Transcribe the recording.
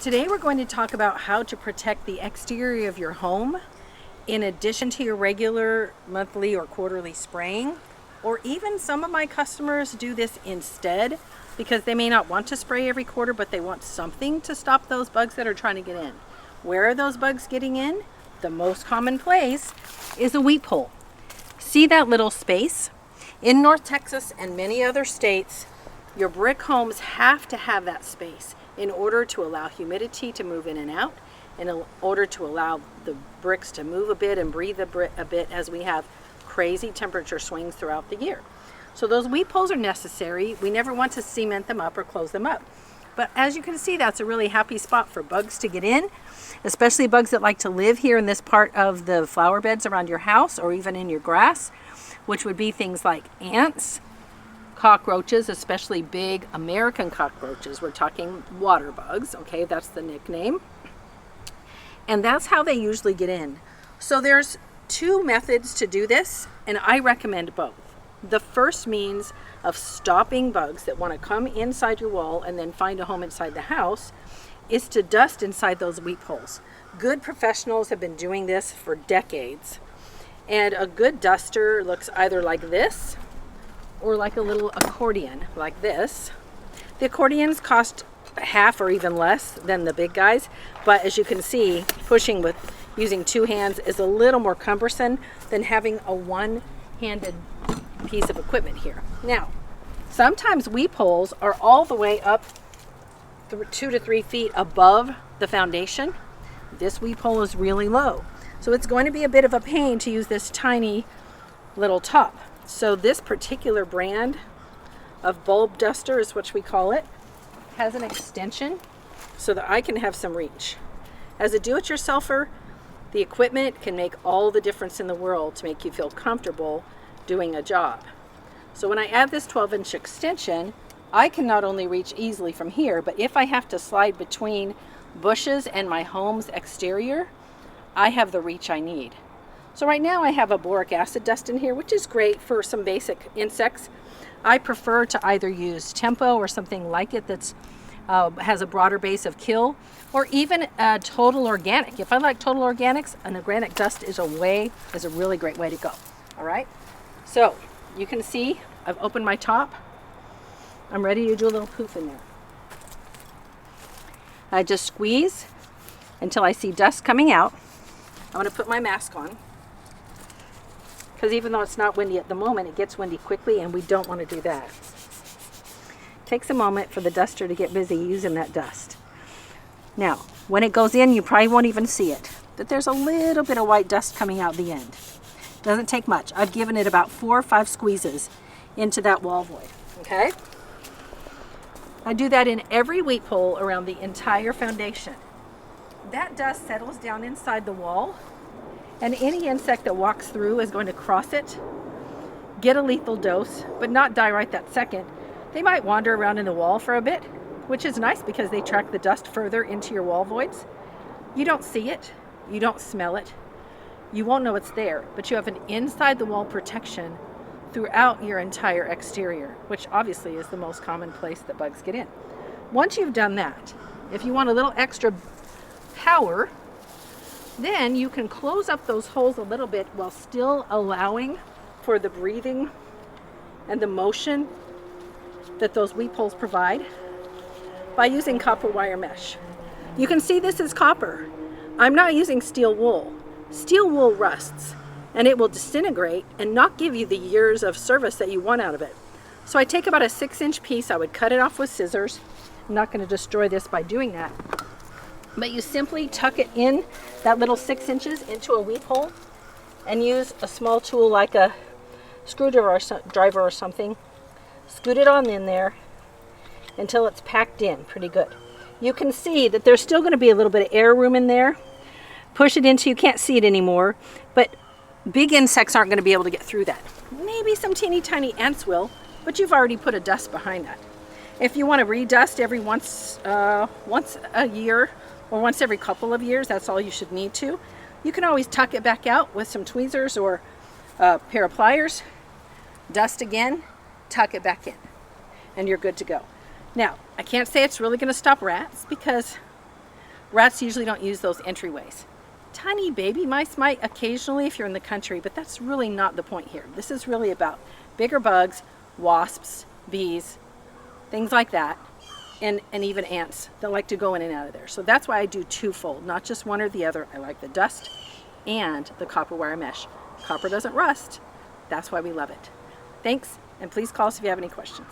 Today we're going to talk about how to protect the exterior of your home in addition to your regular monthly or quarterly spraying, or even some of my customers do this instead because they may not want to spray every quarter, but they want something to stop those bugs that are trying to get in. Where are those bugs getting in? The most common place is a weep hole. See that little space? In North Texas and many other states, your brick homes have to have that space in order to allow humidity to move in and out, and in order to allow the bricks to move a bit and breathe a bit as we have crazy temperature swings throughout the year. So those weep holes are necessary. We never want to cement them up or close them up. But as you can see, that's a really happy spot for bugs to get in, especially bugs that like to live here in this part of the flower beds around your house or even in your grass, which would be things like ants, cockroaches, especially big American cockroaches. We're talking water bugs, okay, that's the nickname. And that's how they usually get in. So there's two methods to do this, and I recommend both. The first means of stopping bugs that want to come inside your wall and then find a home inside the house is to dust inside those weep holes. Good professionals have been doing this for decades. And a good duster looks either like this or like a little accordion like this. The accordions cost half or even less than the big guys, but as you can see, pushing with using two hands is a little more cumbersome than having a one-handed piece of equipment here. Now, sometimes weep holes are all the way up 2 to 3 feet above the foundation. This weep hole is really low, so it's going to be a bit of a pain to use this tiny little top. So this particular brand of bulb duster is what we call it, has an extension so that I can have some reach. As a do-it-yourselfer, the equipment can make all the difference in the world to make you feel comfortable doing a job. So when I add this 12-inch extension, I can not only reach easily from here, but if I have to slide between bushes and my home's exterior, I have the reach I need. So right now I have a boric acid dust in here, which is great for some basic insects. I prefer to either use Tempo or something like it that's has a broader base of kill, or even total organic. If I like total organics, an organic dust is a really great way to go. All right, so you can see I've opened my top. I'm ready to do a little poof in there. I just squeeze until I see dust coming out. I'm going to put my mask on, because even though it's not windy at the moment, it gets windy quickly, and we don't want to do that. Takes a moment for the duster to get busy using that dust. Now, when it goes in, you probably won't even see it, but there's a little bit of white dust coming out the end. Doesn't take much. I've given it about 4 or 5 squeezes into that wall void, okay? I do that in every weep hole around the entire foundation. That dust settles down inside the wall, and any insect that walks through is going to cross it, get a lethal dose, but not die right that second. They might wander around in the wall for a bit, which is nice because they track the dust further into your wall voids. You don't see it, you don't smell it, you won't know it's there, but you have an inside the wall protection throughout your entire exterior, which obviously is the most common place that bugs get in. Once you've done that, if you want a little extra power, then you can close up those holes a little bit while still allowing for the breathing and the motion that those weep holes provide by using copper wire mesh. You can see this is copper. I'm not using steel wool. Steel wool rusts and it will disintegrate and not give you the years of service that you want out of it. So I take about a 6-inch piece, I would cut it off with scissors. I'm not going to destroy this by doing that. But you simply tuck it in, that little 6 inches, into a weep hole, and use a small tool like a screwdriver or something. Scoot it on in there until it's packed in pretty good. You can see that there's still going to be a little bit of air room in there. Push it into, you can't see it anymore, but big insects aren't going to be able to get through that. Maybe some teeny tiny ants will, but you've already put a dust behind that. If you want to redust every once a year or once every couple of years, that's all you should need to. You can always tuck it back out with some tweezers or a pair of pliers, dust again, tuck it back in, and you're good to go. Now, I can't say it's really going to stop rats because Rats usually don't use those entryways. Tiny baby mice might occasionally if you're in the country, but that's really not the point here. This is really about bigger bugs, wasps, bees, things like that, and even ants that like to go in and out of there. So that's why I do twofold, not just one or the other. I like the dust and the copper wire mesh. Copper doesn't rust. That's why we love it. Thanks, and please call us if you have any questions.